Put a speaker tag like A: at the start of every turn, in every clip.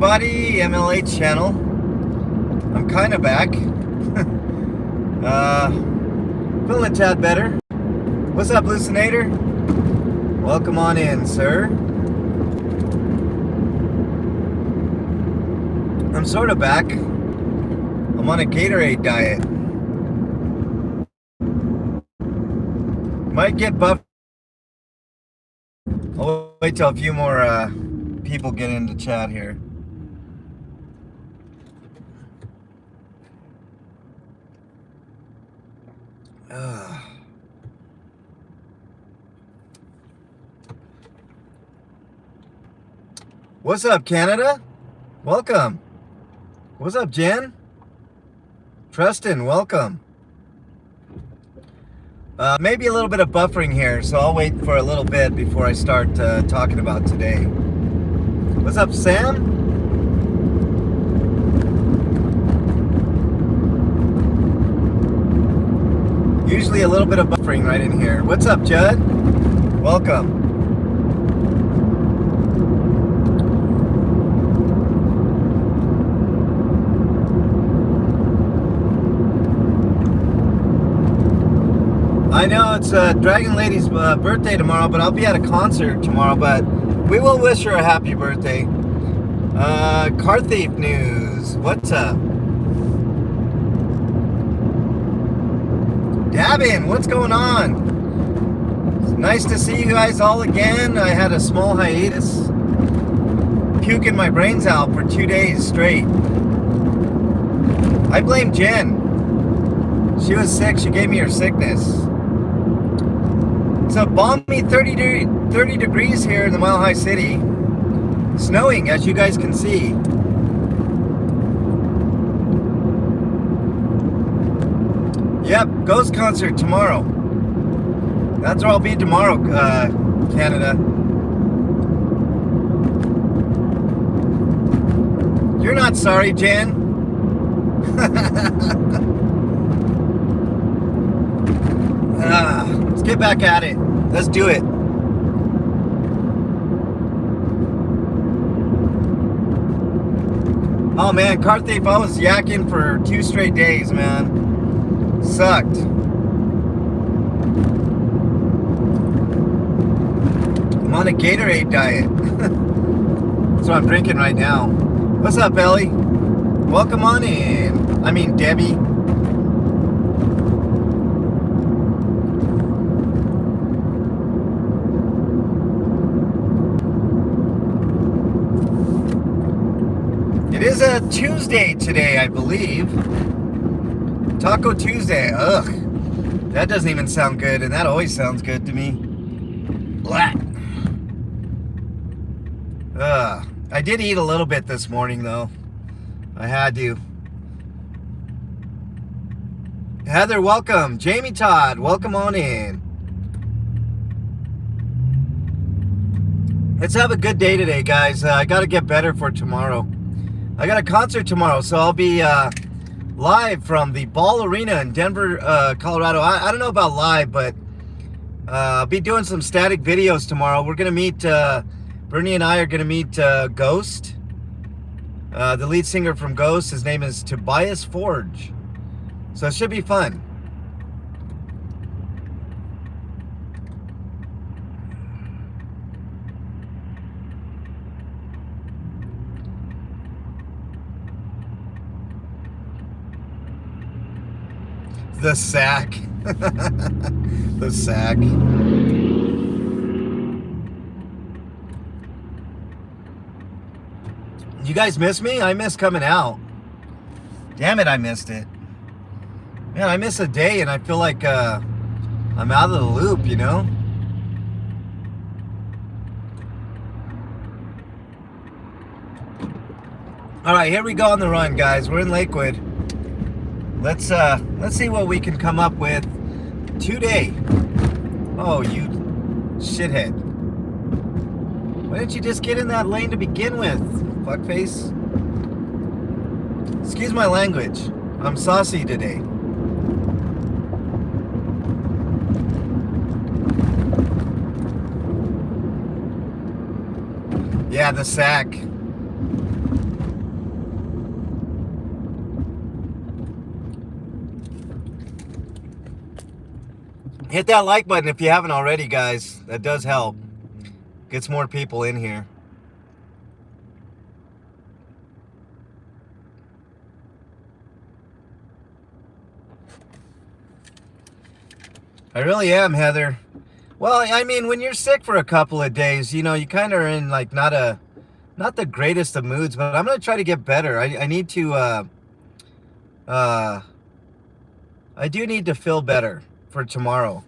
A: everybody, MLH channel. I'm kind of back. Feeling a tad better. What's up, Lucinator? Welcome on in, sir. I'm sort of back. I'm on a Gatorade diet. Might get buffed. I'll wait till a few more people get into chat here. What's up, Canada? Welcome. What's up, Jen? Tristan, welcome. Maybe a little bit of buffering here, so I'll wait for a little bit before I start talking about today. What's up, Sam? Usually a little bit of buffering right in here. What's up, Judd? Welcome. I know it's Dragon Lady's birthday tomorrow, but I'll be at a concert tomorrow, but we will wish her a happy birthday. Car Thief News, what's up? Davin, what's going on? It's nice to see you guys all again. I had a small hiatus, puking my brains out for 2 days straight. I blame Jen. She was sick, she gave me her sickness. It's a balmy 30 degrees here in the Mile High City. Snowing, as you guys can see. Yep, Ghost concert tomorrow. That's where I'll be tomorrow, Canada. You're not sorry, Jen. Let's get back at it. Let's do it. Oh man, Car Thief, I was yakking for 2 straight days, man. Sucked. I'm on a Gatorade diet. That's what I'm drinking right now. What's up, Ellie? Welcome on in. I mean, Debbie. It is a Tuesday today, I believe. Taco Tuesday. Ugh. That doesn't even sound good, and that always sounds good to me. Blah. I did eat a little bit this morning, though. I had to. Heather, welcome. Jamie Todd, welcome on in. Let's have a good day today, guys. I got to get better for tomorrow. I got a concert tomorrow, so I'll be live from the Ball Arena in Denver, Colorado. I don't know about live, but I'll be doing some static videos tomorrow. We're going to meet, Bernie and I are going to meet Ghost, the lead singer from Ghost. His name is Tobias Forge. So it should be fun. The sack. The sack. You guys miss me? I miss coming out. Damn it, I missed it. Man, I miss a day and I feel like I'm out of the loop, you know? All right, here we go on the run, guys. We're in Lakewood. Let's see what we can come up with today. Oh, you shithead. Why didn't you just get in that lane to begin with, fuckface? Excuse my language. I'm saucy today. Yeah, the sack. Hit that like button if you haven't already, guys. That does help. Gets more people in here. I really am, Heather. Well, I mean, when you're sick for a couple of days, you know, you kind of are in like not the greatest of moods, but I'm gonna try to get better. I need to I do need to feel better for tomorrow.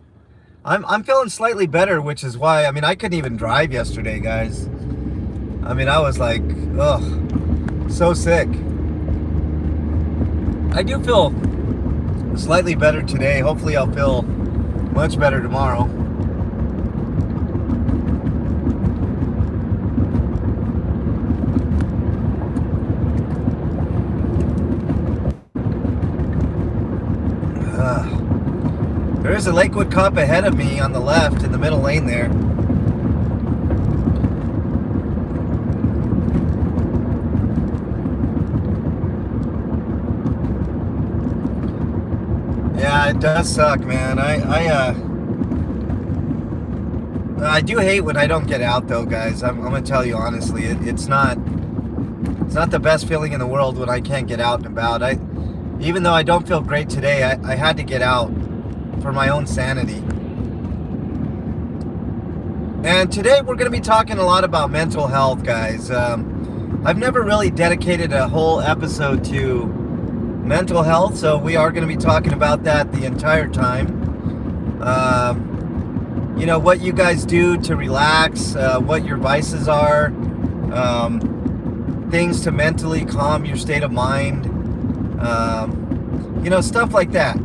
A: I'm feeling slightly better, which is why, I mean, I couldn't even drive yesterday, guys. I mean, I was like, ugh, so sick. I do feel slightly better today. Hopefully I'll feel much better tomorrow. There is a Lakewood cop ahead of me on the left in the middle lane there. Yeah, it does suck, man. I do hate when I don't get out, though, guys. I'm gonna tell you honestly, it's not the best feeling in the world when I can't get out and about. Even though I don't feel great today, I had to get out for my own sanity. And today we're going to be talking a lot about mental health, guys. I've never really dedicated a whole episode to mental health, so we are going to be talking about that the entire time. You know, what you guys do to relax, what your vices are, things to mentally calm your state of mind, you know, stuff like that.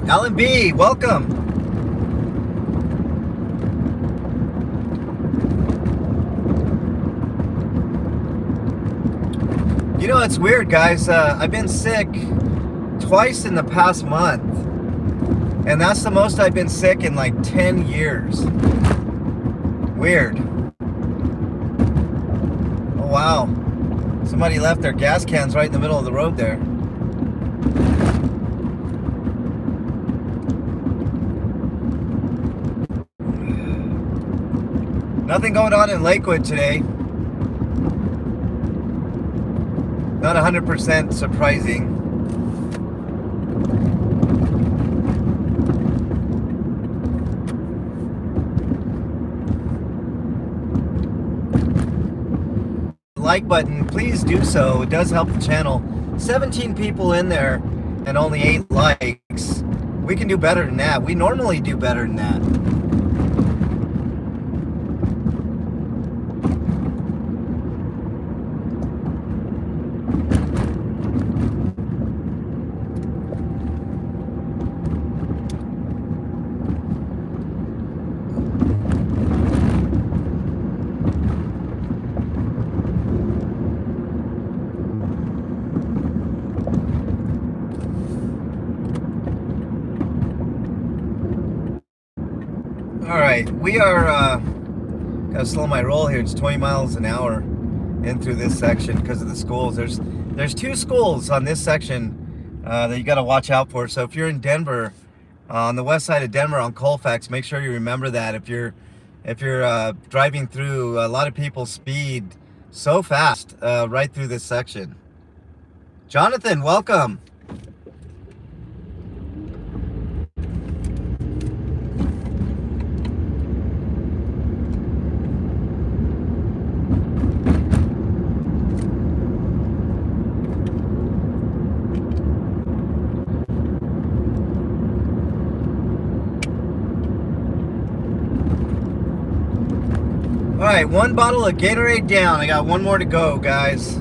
A: Alan B, welcome. You know, it's weird, guys. I've been sick twice in the past month, and that's the most I've been sick in like 10 years. Weird. Oh, wow. Somebody left their gas cans right in the middle of the road there. Nothing going on in Lakewood today. Not 100% surprising. Like button, please do so. It does help the channel. 17 people in there and only 8 likes. We can do better than that. We normally do better than that. Alright, we are, gotta slow my roll here. It's 20 miles an hour in through this section because of the schools. There's 2 schools on this section that you gotta watch out for. So if you're in Denver, on the west side of Denver on Colfax, make sure you remember that. If you're driving through, a lot of people speed so fast right through this section. Jonathan, welcome. All right, 1 bottle of Gatorade down. I got 1 more to go, guys.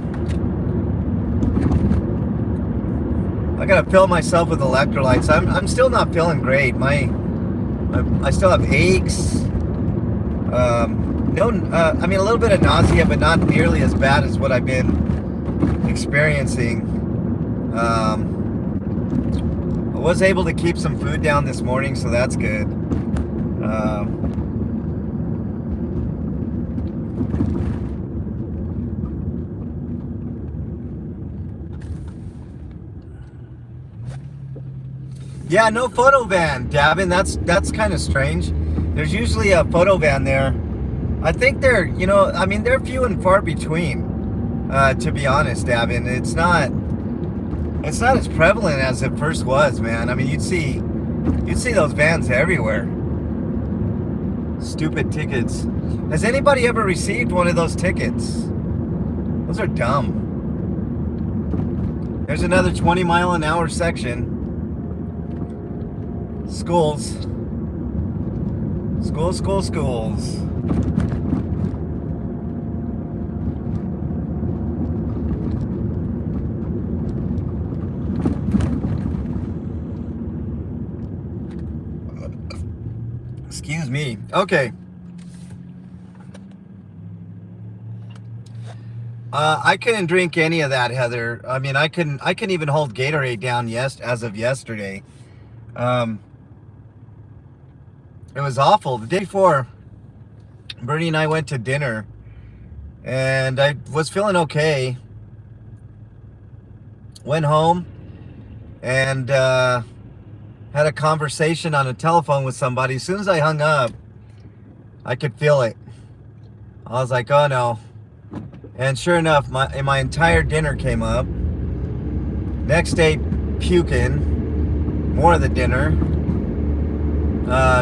A: I gotta fill myself with electrolytes. I'm still not feeling great. I still have aches. I mean, a little bit of nausea, but not nearly as bad as what I've been experiencing. I was able to keep some food down this morning, so that's good. Yeah, no photo van, Davin. That's kind of strange. There's usually a photo van there. I think they're, I mean, they're few and far between. To be honest, Davin, it's not as prevalent as it first was, man. I mean, you'd see those vans everywhere. Stupid tickets. Has anybody ever received one of those tickets? Those are dumb. There's another 20-mile-an-hour section. Schools. Schools. Excuse me. Okay. I couldn't drink any of that, Heather. I mean, I couldn't even hold Gatorade down as of yesterday. It was awful. The day before, Bernie and I went to dinner, and I was feeling okay. Went home and had a conversation on a telephone with somebody. As soon as I hung up, I could feel it. I was like, oh no. And sure enough, my entire dinner came up. Next day, puking. More of the dinner.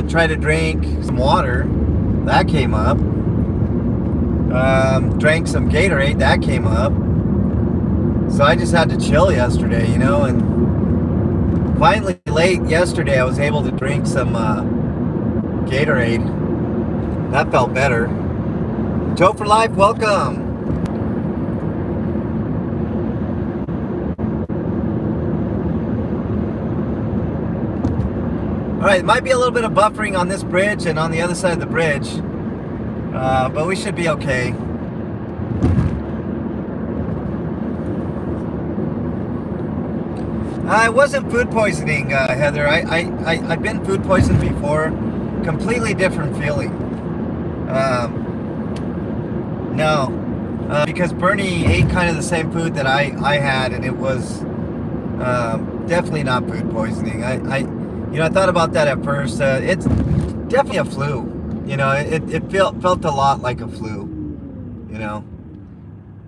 A: Tried to drink some water. That came up. Drank some Gatorade. That came up. So I just had to chill yesterday, and finally late yesterday I was able to drink some Gatorade. That felt better. Joe for Life, welcome. All right, it might be a little bit of buffering on this bridge and on the other side of the bridge, but we should be okay. It wasn't food poisoning, Heather. I've been food poisoned before. Completely different feeling. No, because Bernie ate kind of the same food that I had, and it was definitely not food poisoning. I thought about that at first. It's definitely a flu. It felt a lot like a flu.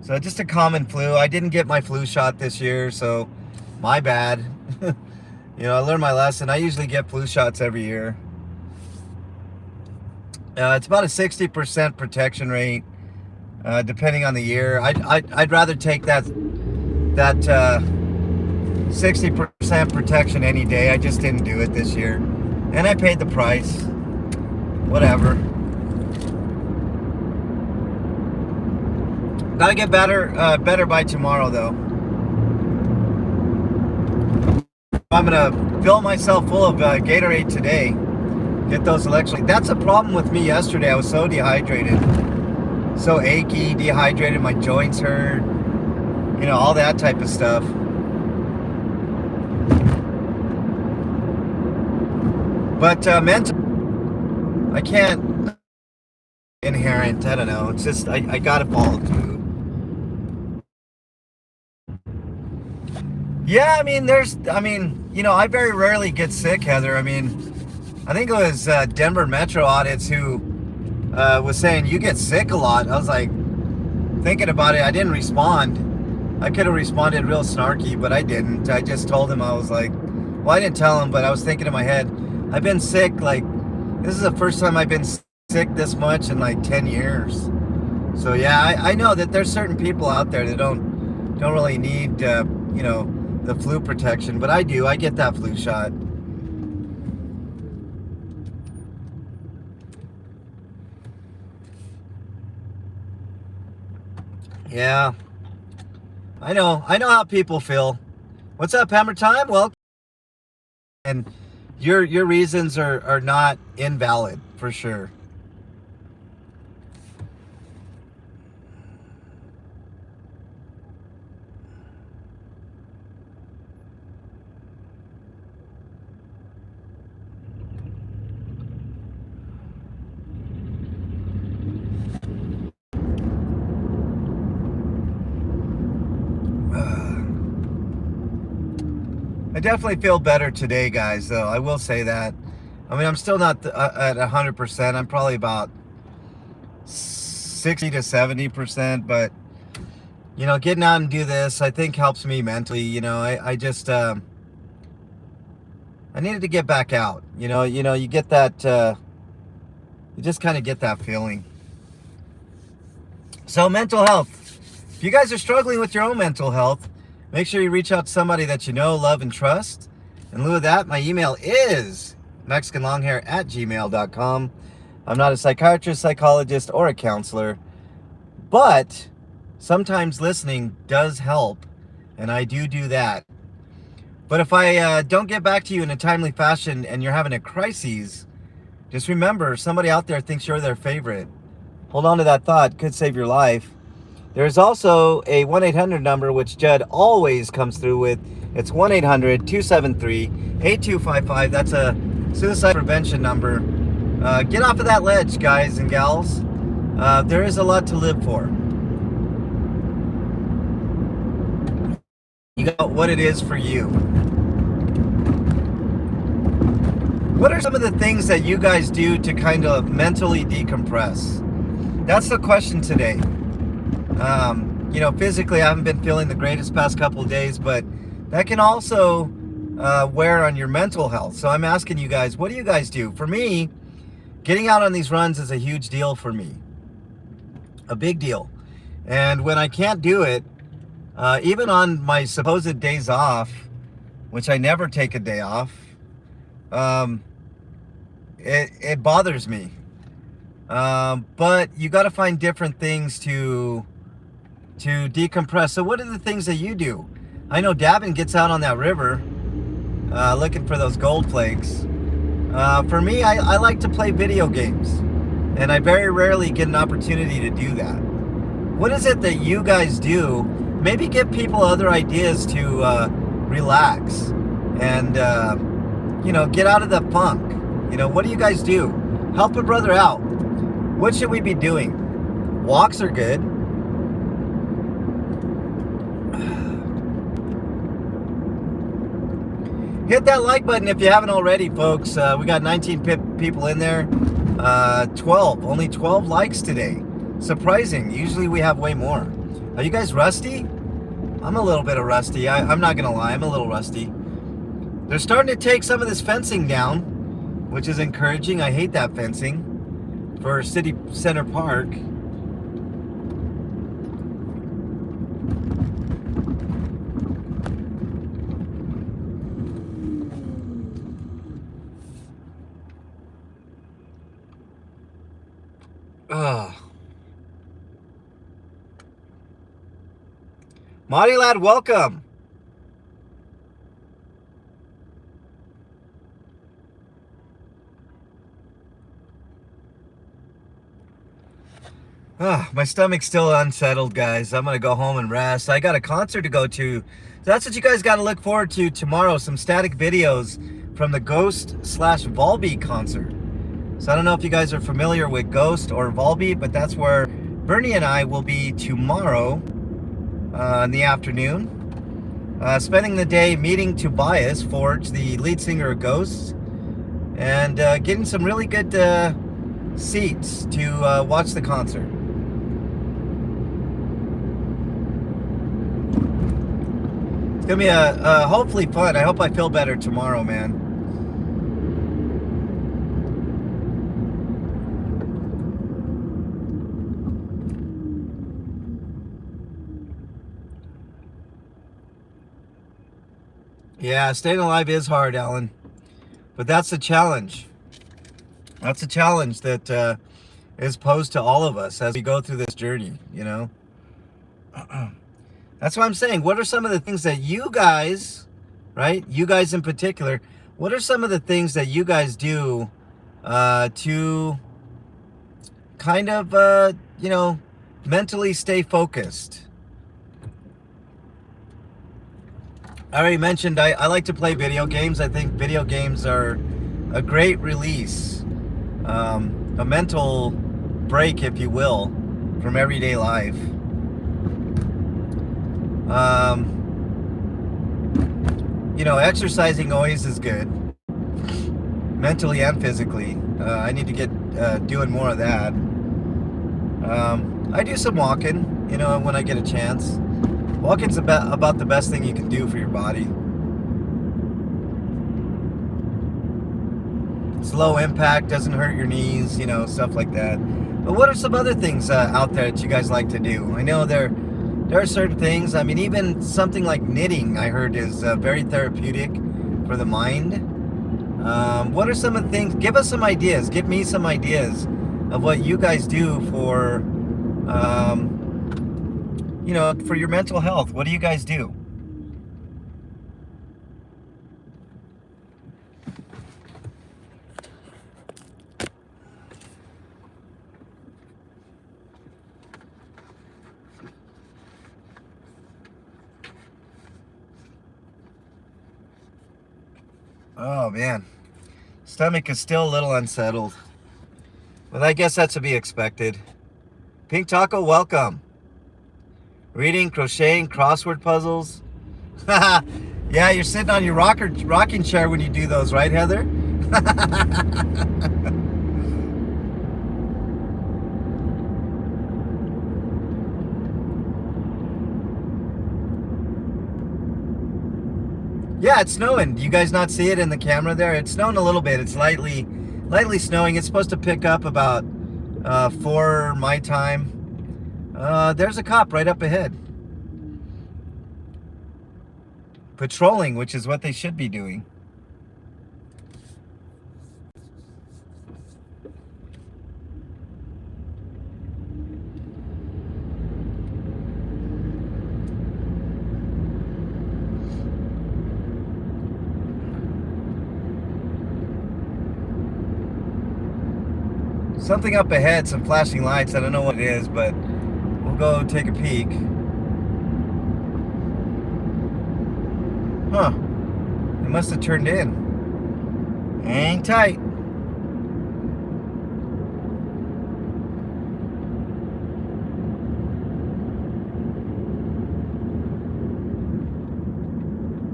A: So just a common flu. I didn't get my flu shot this year, so my bad. I learned my lesson. I usually get flu shots every year. It's about a 60% protection rate, depending on the year. I'd rather take that 60% protection any day. I just didn't do it this year, and I paid the price. Whatever. Gotta get better by tomorrow, though. I'm gonna fill myself full of Gatorade today. Get those electrolytes. That's a problem with me yesterday. I was so dehydrated, so achy, dehydrated. My joints hurt. All that type of stuff. But mental, I can't. Inherent. I don't know. It's just I gotta follow through. Yeah, I mean, I very rarely get sick, Heather. I think it was Denver Metro audits who was saying you get sick a lot. I was like, thinking about it, I didn't respond. I could have responded real snarky, but I didn't. I just told him, I was like, well, I didn't tell him, but I was thinking in my head, I've been sick, this is the first time I've been sick this much in 10 years. So yeah, I know that there's certain people out there that don't really need, the flu protection, but I do. I get that flu shot. Yeah. I know how people feel. What's up, Hammer Time? Well, and your reasons are not invalid, for sure. I definitely feel better today, guys, though. I will say that. I mean, I'm still not at 100%. I'm probably about 60 to 70%, but you know, getting out and do this, I think helps me mentally. You know, I just I needed to get back out. You know, you get that you just kind of get that feeling. So mental health. If you guys are struggling with your own mental health, make sure you reach out to somebody that you know, love, and trust. In lieu of that, my email is mexicanlonghair@gmail.com. I'm not a psychiatrist, psychologist, or a counselor, but sometimes listening does help, and I do that. But if I don't get back to you in a timely fashion and you're having a crisis, just remember somebody out there thinks you're their favorite. Hold on to that thought. Could save your life. There's also a 1-800 number which Judd always comes through with. It's 1-800-273-8255. That's a suicide prevention number. Get off of that ledge, guys and gals. There is a lot to live for. You got what it is for you. What are some of the things that you guys do to kind of mentally decompress? That's the question today. You know, physically I haven't been feeling the greatest past couple of days, but that can also wear on your mental health. So I'm asking you guys, what do you guys do? For me, getting out on these runs is a huge deal for me. A big deal. And when I can't do it, even on my supposed days off, which I never take a day off, it bothers me. But you got to find different things to decompress. So what are the things that you do? I know Davin gets out on that river looking for those gold flakes. For me, I like to play video games, and I very rarely get an opportunity to do that. What is it that you guys do? Maybe give people other ideas to relax and you know, get out of the funk. You know, what do you guys do? Help a brother out. What should we be doing? Walks are good. Hit that like button if you haven't already, folks. We got 19 people in there. 12. Only 12 likes today. Surprising. Usually we have way more. Are you guys rusty? I'm a little bit of rusty. I'm not going to lie. I'm a little rusty. They're starting to take some of this fencing down, which is encouraging. I hate that fencing for City Center Park. Marty Lad, welcome. My stomach's still unsettled, guys. I'm gonna go home and rest. I got a concert to go to. So that's what you guys got to look forward to tomorrow. Some static videos from the Ghost/Volbeat concert. So I don't know if you guys are familiar with Ghost or Volbeat, but that's where Bernie and I will be tomorrow in the afternoon. Spending the day meeting Tobias Forge, the lead singer of Ghost, and getting some really good seats to watch the concert. It's gonna be a hopefully fun. I hope I feel better tomorrow, man. Yeah, staying alive is hard, Alan. But that's a challenge. That's a challenge that is posed to all of us as we go through this journey, you know? That's what I'm saying. What are some of the things that you guys, right? You guys in particular, what are some of the things that you guys do to kind of, you know, mentally stay focused? I already mentioned I like to play video games. I think video games are a great release, a mental break, if you will, from everyday life. you know, exercising always is good, mentally and physically. I need to get doing more of that. I do some walking, you know, when I get a chance. Walking's about the best thing you can do for your body. It's low impact, doesn't hurt your knees, you know, stuff like that. But what are some other things out there that you guys like to do? I know there are certain things. I mean, even something like knitting, I heard, is very therapeutic for the mind. What are some of the things? Give us some ideas. Give me some ideas of what you guys do for, you know, for your mental health. What do you guys do? Oh man, stomach is still a little unsettled, but I guess that's to be expected. Pink Taco, welcome. Reading, crocheting, crossword puzzles. Yeah, you're sitting on your rocking chair when you do those, right, Heather? Yeah, it's snowing. Do you guys not see it in the camera there? It's snowing a little bit. It's lightly snowing. It's supposed to pick up about 4 my time. There's a cop right up ahead. Patrolling, which is what they should be doing. Something up ahead, some flashing lights. I don't know what it is, but we'll go take a peek. Huh. It must have turned in. Hang tight.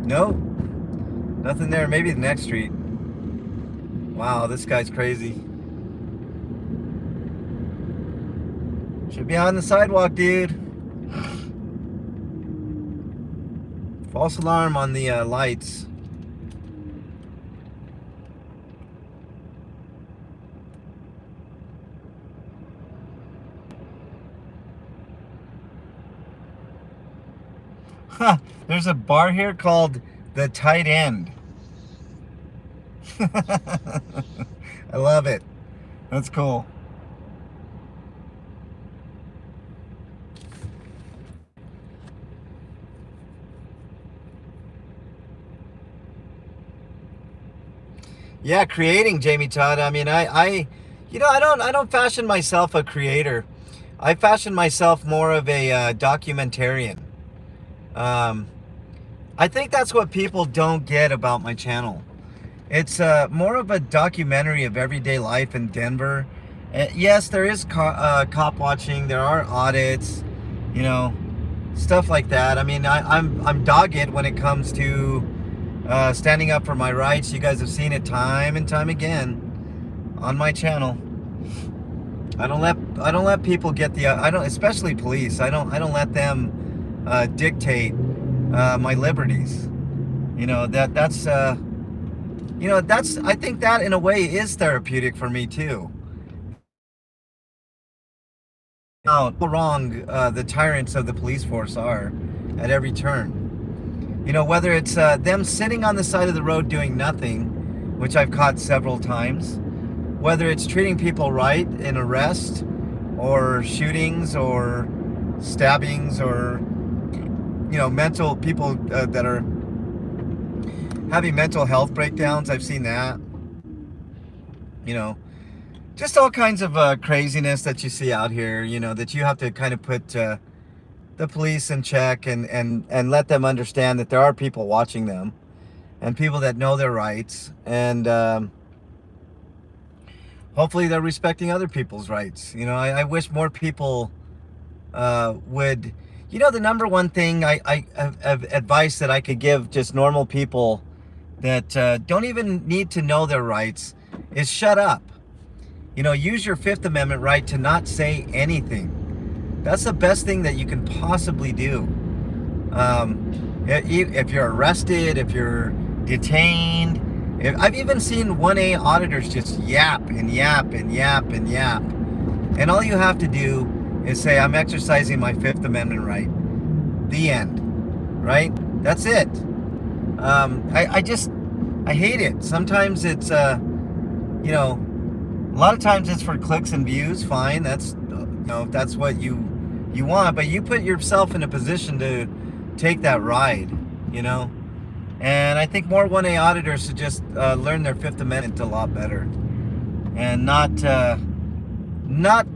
A: Nope. Nothing there. Maybe the next street. Wow, this guy's crazy. Should be on the sidewalk, dude. False alarm on the lights. Huh, there's a bar here called The Tight End. I love it. That's cool. Yeah, creating, Jamie Todd. I mean, you know, I don't fashion myself a creator. I fashion myself more of a documentarian. I think that's what people don't get about my channel. It's more of a documentary of everyday life in Denver. Yes, there is cop watching. There are audits, you know, stuff like that. I mean, I'm dogged when it comes to standing up for my rights. You guys have seen it time and time again on my channel. I don't let people get the especially police. I don't let them dictate my liberties. You know, that's you know, I think that in a way is therapeutic for me too. How wrong the tyrants of the police force are at every turn. You know, whether it's them sitting on the side of the road doing nothing, which I've caught several times, whether it's treating people right in arrest or shootings or stabbings, or, you know, mental people that are having mental health breakdowns. I've seen that. You know, just all kinds of craziness that you see out here, you know, that you have to kind of put the police in check and let them understand that there are people watching them and people that know their rights, and hopefully they're respecting other people's rights. You know, I wish more people would, You know, the number one thing advice that I could give just normal people that don't even need to know their rights is shut up. You know, use your Fifth Amendment right to not say anything. That's the best thing that you can possibly do. If you're arrested, if you're detained, I've even seen 1A auditors just yap and yap and yap and yap. And all you have to do is say, I'm exercising my Fifth Amendment right. The end. Right? That's it. I hate it. Sometimes it's, you know, a lot of times it's for clicks and views. Fine. That's, you know, if that's what you want. But you put yourself in a position to take that ride, you know. And I think more 1A auditors should just learn their Fifth Amendment a lot better, and not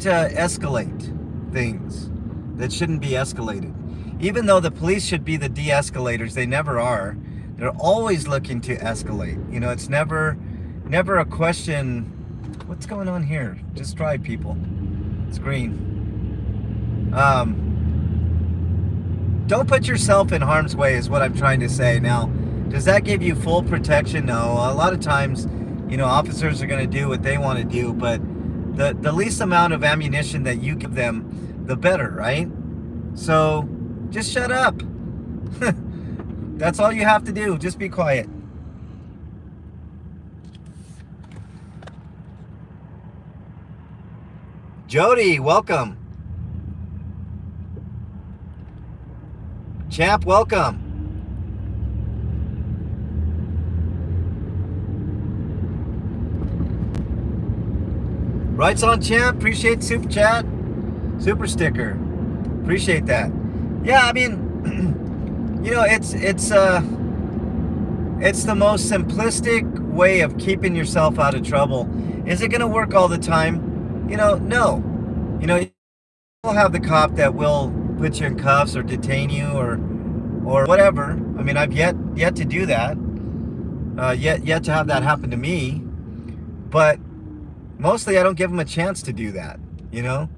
A: escalate things that shouldn't be escalated. Even though the police should be the de-escalators, they never are. They're always looking to escalate. You know, it's never a question. What's going on here? Just drive, people. It's green. Don't put yourself in harm's way is what I'm trying to say. Now, does that give you full protection? No. A lot of times, you know, officers are going to do what they want to do, but the least amount of ammunition that you give them, the better, right? So just shut up. That's all you have to do. Just be quiet. Jody, welcome. Champ, welcome. Rights on Champ, appreciate the super chat, super sticker, appreciate that. Yeah, I mean, you know, it's the most simplistic way of keeping yourself out of trouble. Is it going to work all the time? You know, no. You know, you'll have the cop that will put you in cuffs or detain you or whatever. I mean, I've yet to do that. Yet to have that happen to me. But mostly I don't give them a chance to do that, you know?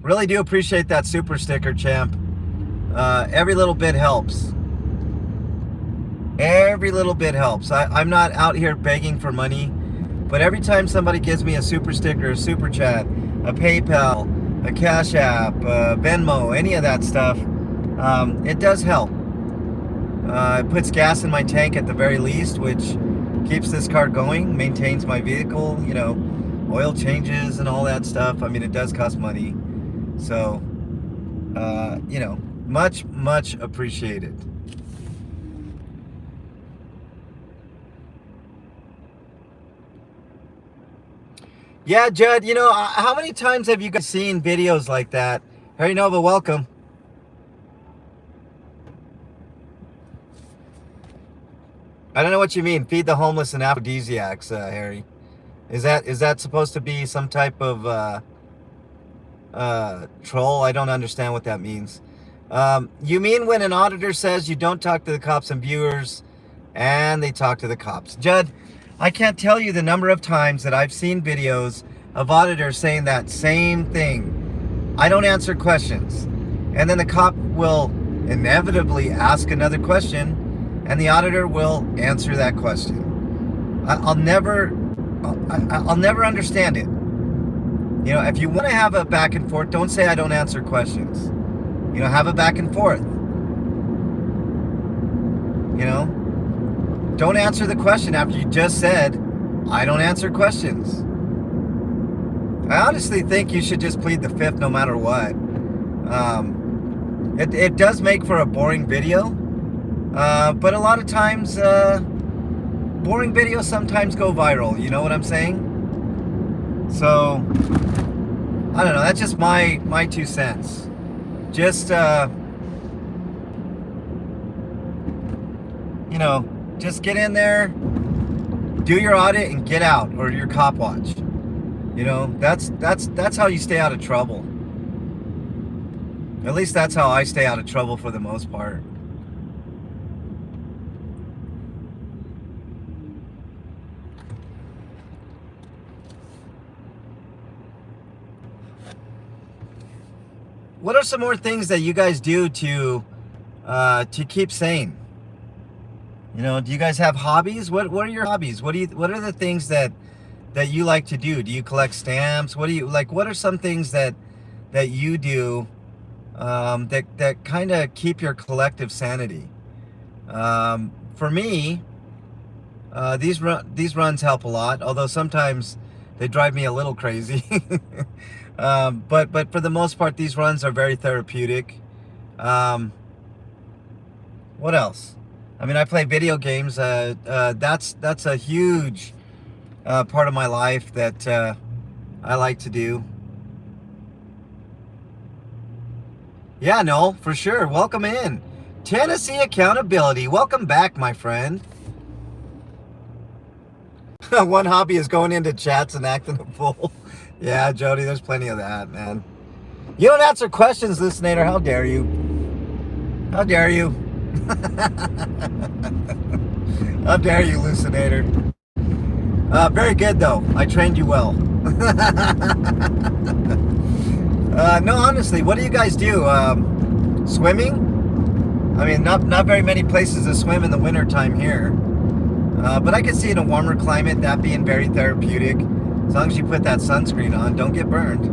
A: Really do appreciate that super sticker, Champ. Every little bit helps. Every little bit helps. I'm not out here begging for money, but every time somebody gives me a super sticker, a super chat, a PayPal, a Cash App, Venmo, any of that stuff, it does help. It puts gas in my tank at the very least, which keeps this car going, maintains my vehicle, you know, oil changes and all that stuff. I mean, it does cost money. So, you know, much appreciated. Yeah, Judd, you know, how many times have you guys seen videos like that? Harry Nova, welcome. I don't know what you mean, feed the homeless and aphrodisiacs, Harry. Is that supposed to be some type of troll? I don't understand what that means. You mean when an auditor says you don't talk to the cops and viewers, and they talk to the cops? Judd, I can't tell you the number of times that I've seen videos of auditors saying that same thing. I don't answer questions. And then the cop will inevitably ask another question, and the auditor will answer that question. I'll never understand it. You know, if you want to have a back and forth, don't say I don't answer questions. You know, have a back and forth. You know? Don't answer the question after you just said, I don't answer questions. I honestly think you should just plead the fifth no matter what. It does make for a boring video, but a lot of times, boring videos sometimes go viral, you know what I'm saying? So, I don't know, that's just my 2 cents. Just, you know, just get in there, do your audit, and get out, or your cop watch. You know, that's how you stay out of trouble. At least that's how I stay out of trouble for the most part. what are some more things that you guys do to keep sane? You know, do you guys have hobbies? What are your hobbies? What are the things that you like to do? Do you collect stamps? What do you like? What are some things that you do that kind of keep your collective sanity? For me, these runs help a lot. Although sometimes they drive me a little crazy. But for the most part, these runs are very therapeutic. What else? I mean, I play video games. That's a huge part of my life that I like to do. Yeah, no, for sure. Welcome in. Tennessee Accountability. Welcome back, my friend. One hobby is going into chats and acting a fool. Yeah, Jody, there's plenty of that, man. You don't answer questions, Lucinator. How dare you? How dare you? How dare you, Lucinator? Very good, though. I trained you well. No, honestly, what do you guys do? Swimming? I mean, not very many places to swim in the winter time here. But I can see in a warmer climate that being very therapeutic. As long as you put that sunscreen on, don't get burned.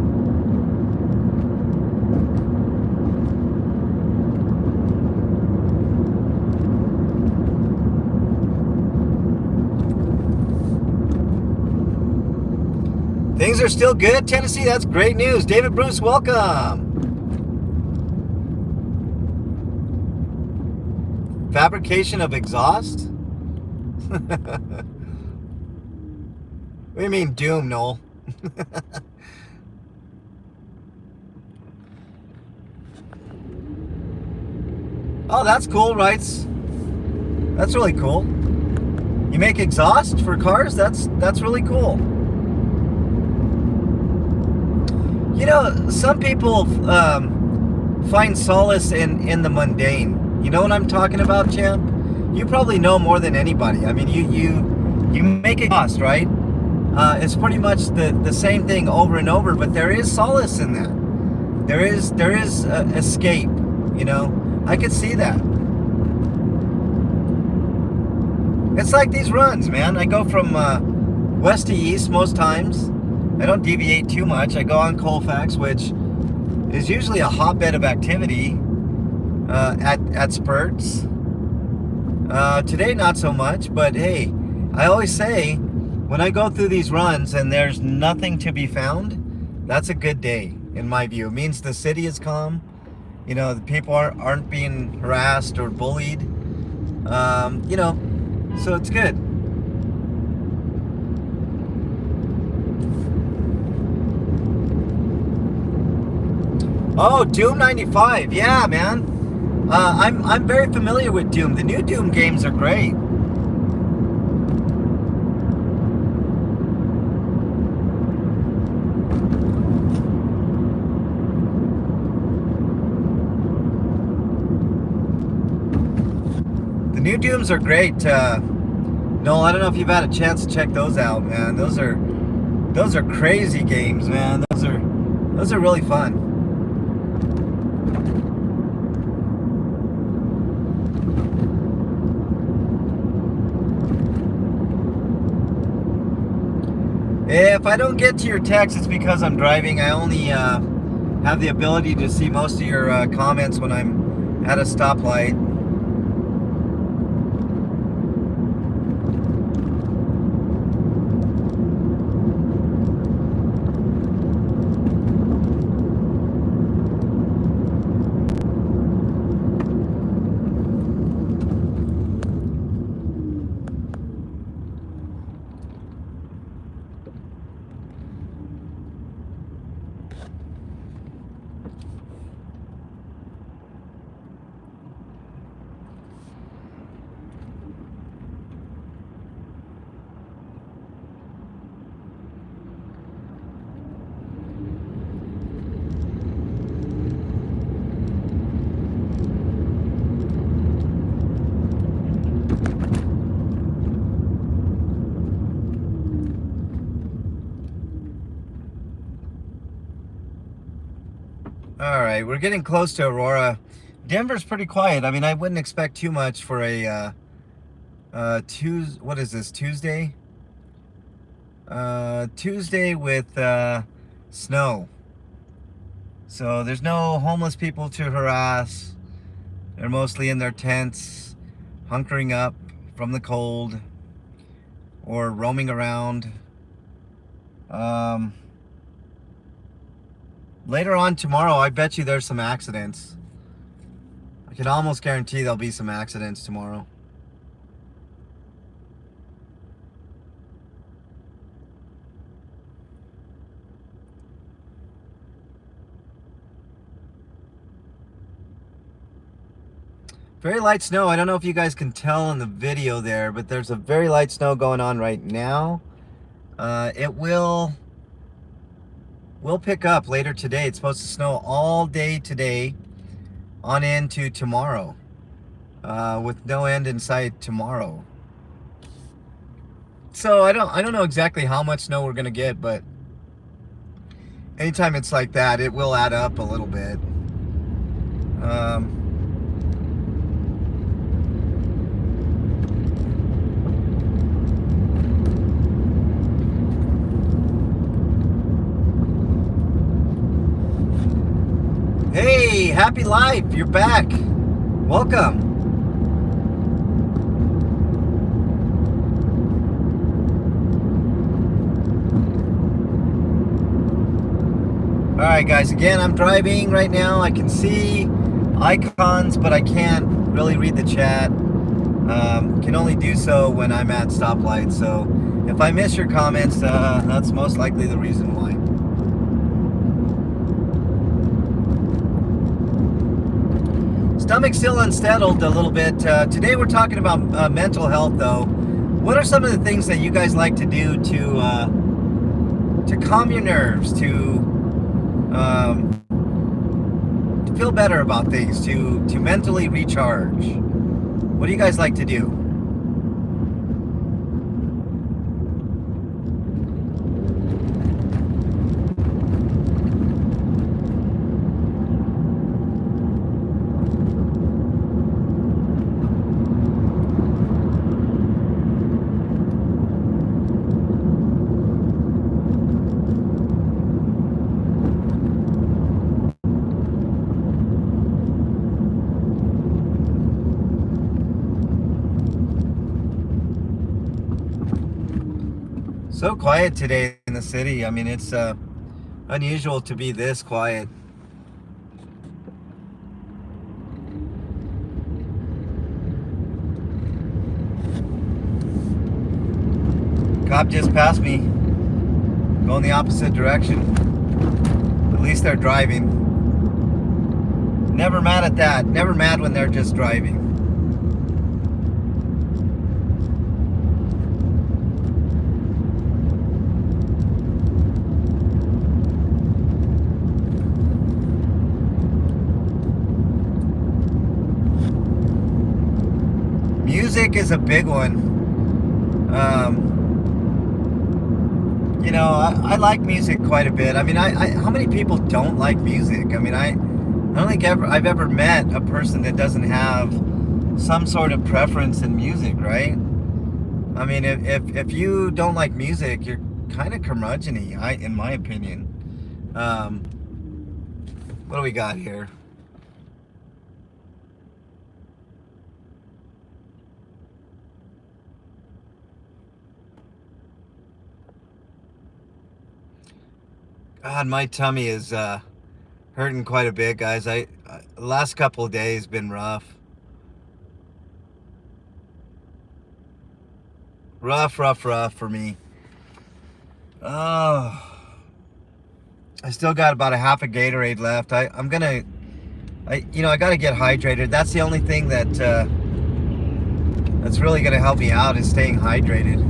A: Things are still good, Tennessee. That's great news. David Bruce, welcome. Fabrication of exhaust? What do you mean doom, Noel? Oh, that's cool, Wrights. That's really cool. You make exhaust for cars? That's really cool. You know, some people find solace in the mundane. You know what I'm talking about, champ? You probably know more than anybody. I mean, you make exhaust, right? It's pretty much the same thing over and over, but there is solace in that. There is escape. You know, I could see that. It's like these runs, man. I go from west to east most times. I don't deviate too much. I go on Colfax, which is usually a hotbed of activity at spurts. Today, not so much, but hey, I always say when I go through these runs and there's nothing to be found, that's a good day in my view. It means the city is calm. You know, the people aren't being harassed or bullied. You know, so it's good. Oh, Doom 95. Yeah, man. I'm very familiar with Doom. The new Doom games are great. The new Dooms are great. Noel, I don't know if you've had a chance to check those out, man. Those are crazy games, man. Those are really fun. If I don't get to your text, it's because I'm driving. I only have the ability to see most of your comments when I'm at a stoplight. All right, we're getting close to Aurora. Denver's pretty quiet. I mean, I wouldn't expect too much for a what is this, Tuesday? Tuesday with snow. So there's no homeless people to harass. They're mostly in their tents, hunkering up from the cold or roaming around. Later on tomorrow, I bet you there's some accidents. I can almost guarantee there'll be some accidents tomorrow. Very light snow. I don't know if you guys can tell in the video there, but there's a very light snow going on right now. It will pick up later today. It's supposed to snow all day today on into tomorrow, with no end in sight tomorrow. So I don't know exactly how much snow we're gonna get, but anytime it's like that, it will add up a little bit. Hey, happy life, you're back. Welcome. All right, guys, again, I'm driving right now. I can see icons, but I can't really read the chat. Can only do so when I'm at stoplights. So if I miss your comments, that's most likely the reason why. Stomach still unsettled a little bit. Today we're talking about mental health, though. What are some of the things that you guys like to do to calm your nerves, to feel better about things, to mentally recharge? What do you guys like to do? So quiet today in the city. I mean, it's unusual to be this quiet. Cop just passed me, going the opposite direction. At least they're driving. Never mad at that. Never mad when they're just driving. Music is a big one. You know, I like music quite a bit. I mean, how many people don't like music? I mean, I don't think I've ever met a person that doesn't have some sort of preference in music, right? I mean, if you don't like music, you're kind of curmudgeon-y, in my opinion. What do we got here? God, my tummy is hurting quite a bit, guys. The last couple of days been rough. Rough for me. Oh, I still got about a half a Gatorade left. I gotta get hydrated. That's the only thing that's really gonna help me out, is staying hydrated.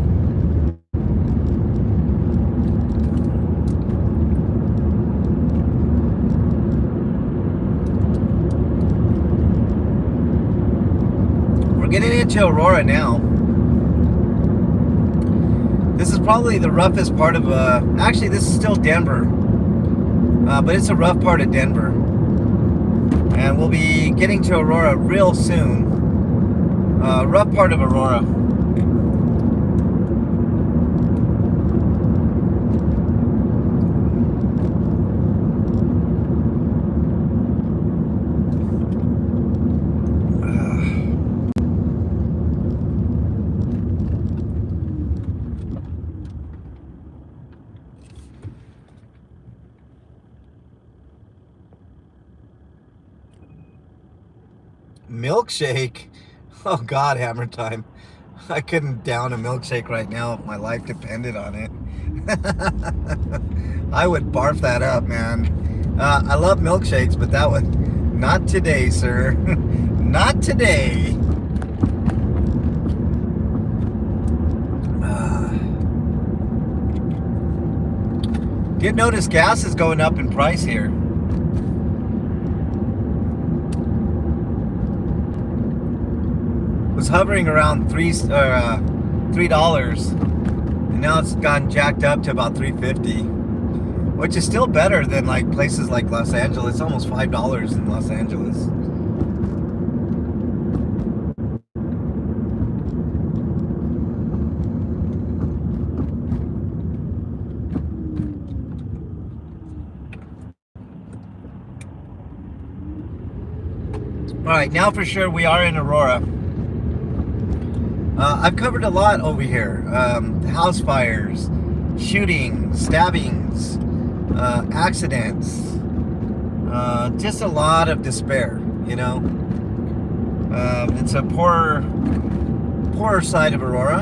A: Getting into Aurora now. This is probably the roughest part of actually this is still Denver, but it's a rough part of Denver. And we'll be getting to Aurora real soon. Rough part of Aurora. Milkshake? Oh God, Hammer Time. I couldn't down a milkshake right now if my life depended on it. I would barf that up, man. I love milkshakes, but that one, not today, sir. Not today. Did notice gas is going up in price here. Was hovering around $3, and now it's gotten jacked up to about $3.50, which is still better than like places like Los Angeles. It's almost $5 in Los Angeles. All right, now for sure we are in Aurora. I've covered a lot over here. House fires, shootings, stabbings, accidents. Just a lot of despair, you know. It's a poorer side of Aurora.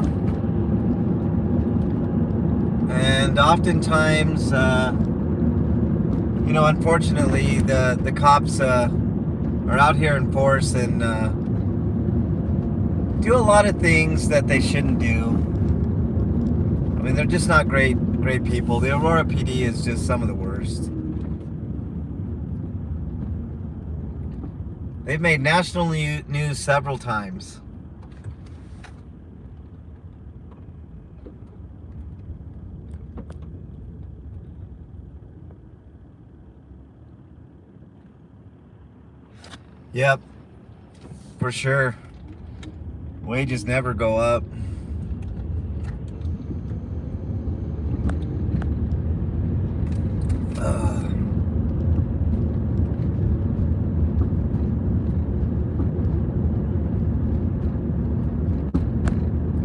A: And oftentimes, you know, unfortunately, the cops are out here in force and do a lot of things that they shouldn't do. I mean, they're just not great people. The Aurora PD is just some of the worst. They've made national news several times. Yep, for sure. Wages never go up.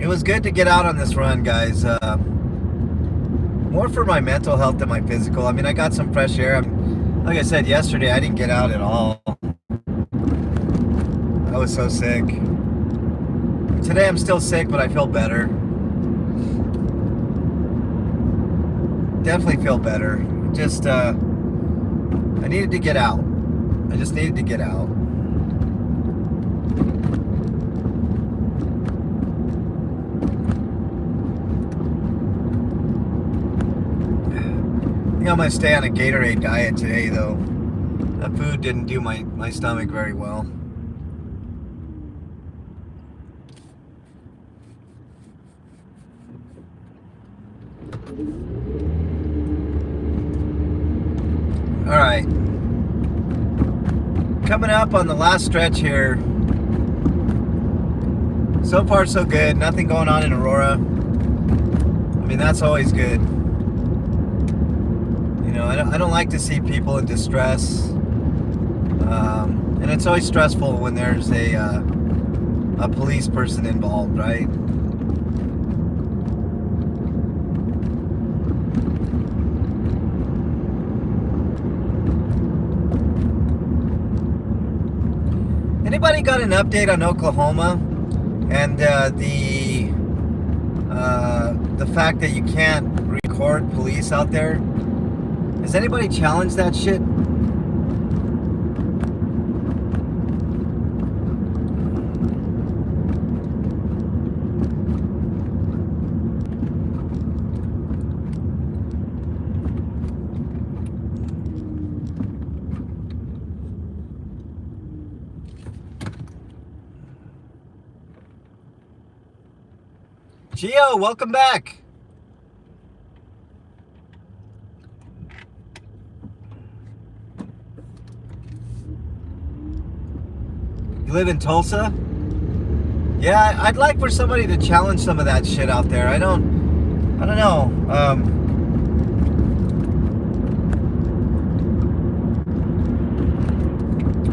A: It was good to get out on this run, guys. More for my mental health than my physical. I mean, I got some fresh air. Like I said yesterday, I didn't get out at all. I was so sick. Today I'm still sick, but I feel better. Definitely feel better. Just, I needed to get out. I just needed to get out. I think I'm gonna stay on a Gatorade diet today, though. That food didn't do my stomach very well. All right, coming up on the last stretch here. So far so good, nothing going on in Aurora. I mean, that's always good. You know, I don't like to see people in distress, and it's always stressful when there's a police person involved, right? Anybody got an update on Oklahoma and the fact that you can't record police out there? Has anybody challenged that shit? Gio, welcome back. You live in Tulsa? Yeah, I'd like for somebody to challenge some of that shit out there. I don't know.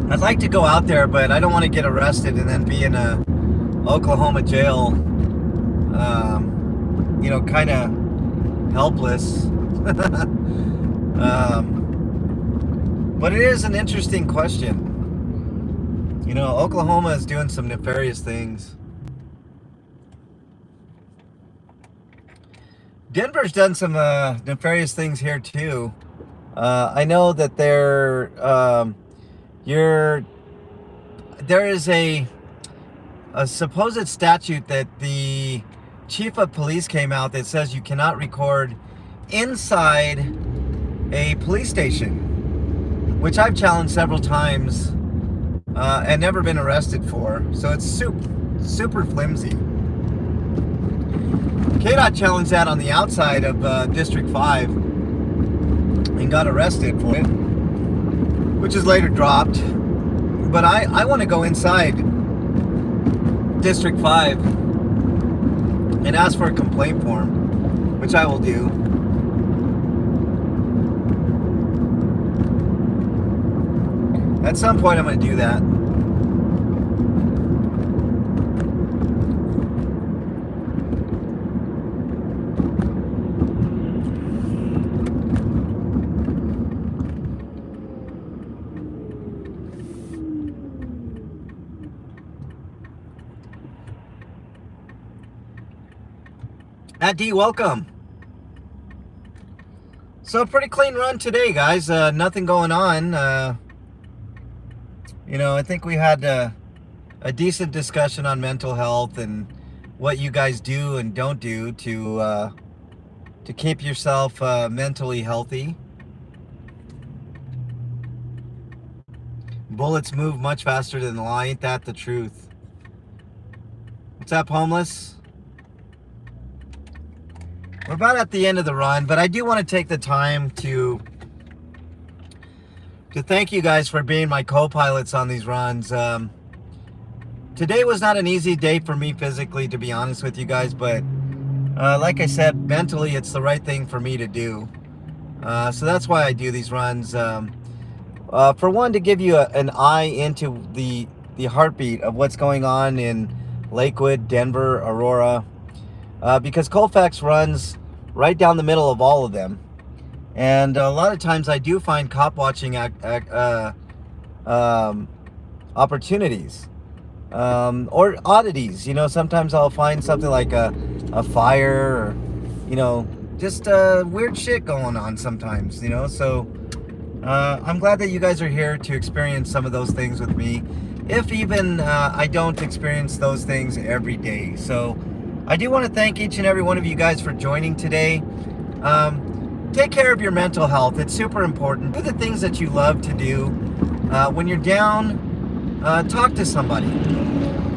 A: I'd like to go out there, but I don't want to get arrested and then be in a Oklahoma jail, kind of helpless. But it is an interesting question. Oklahoma is doing some nefarious things. Denver's done some nefarious things here too. I know that there is a supposed statute that the chief of police came out that says you cannot record inside a police station, which I've challenged several times and never been arrested for. So it's super flimsy. KDOT challenged that on the outside of District 5 and got arrested for it, which is later dropped. But I want to go inside District 5 and ask for a complaint form, which I will do. At some point I'm going to do that. Matt D, welcome. So pretty clean run today, guys. Nothing going on. I think we had a decent discussion on mental health and what you guys do and don't do to keep yourself mentally healthy. Bullets move much faster than the law. Ain't that the truth? What's up, homeless? We're about at the end of the run, but I do want to take the time to thank you guys for being my co-pilots on these runs. Today was not an easy day for me physically, to be honest with you guys, but like I said, mentally it's the right thing for me to do. So that's why I do these runs. For one, to give you an eye into the heartbeat of what's going on in Lakewood, Denver, Aurora, because Colfax runs right down the middle of all of them. And a lot of times I do find cop watching opportunities or oddities. Sometimes I'll find something like a fire or, just weird shit going on sometimes, So I'm glad that you guys are here to experience some of those things with me, if even I don't experience those things every day. So I do want to thank each and every one of you guys for joining today. Take care of your mental health. It's super important. Do the things that you love to do. When you're down, talk to somebody.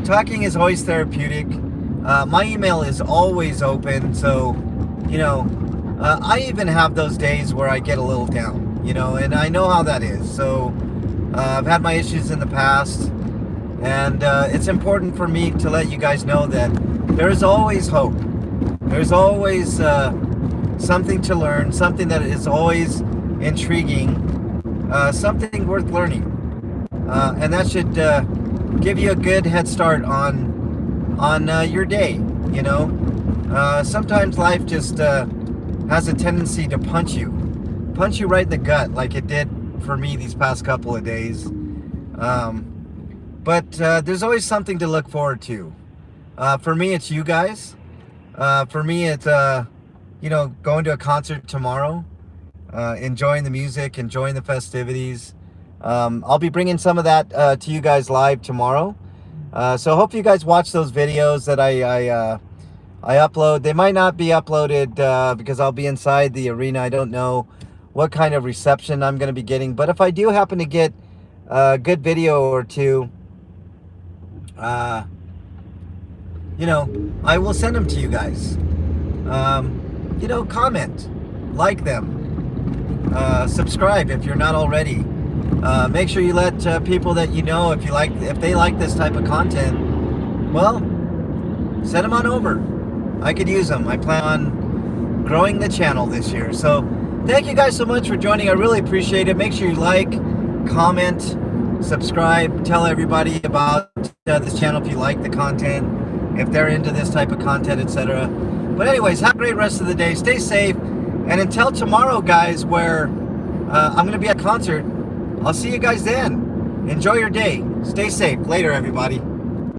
A: Talking is always therapeutic. My email is always open. So, I even have those days where I get a little down, and I know how that is. So I've had my issues in the past, and it's important for me to let you guys know that there is always hope. There's always something to learn, something that is always intriguing, something worth learning, and that should give you a good head start on your day. Sometimes life just has a tendency to punch you right in the gut, like it did for me these past couple of days. But there's always something to look forward to. For me, it's you guys. For me, it's going to a concert tomorrow, enjoying the music, enjoying the festivities. I'll be bringing some of that to you guys live tomorrow. So I hope you guys watch those videos that I upload. They might not be uploaded because I'll be inside the arena. I don't know what kind of reception I'm going to be getting, but if I do happen to get a good video or two, I will send them to you guys. Comment, like them, subscribe if you're not already. Make sure you let people that you know, if they like this type of content, well, send them on over. I could use them. I plan on growing the channel this year. So thank you guys so much for joining. I really appreciate it. Make sure you like, comment, subscribe, tell everybody about this channel if you like the content, if they're into this type of content, etc. But anyways, have a great rest of the day. Stay safe. And until tomorrow, guys, where I'm going to be at a concert, I'll see you guys then. Enjoy your day. Stay safe. Later, everybody.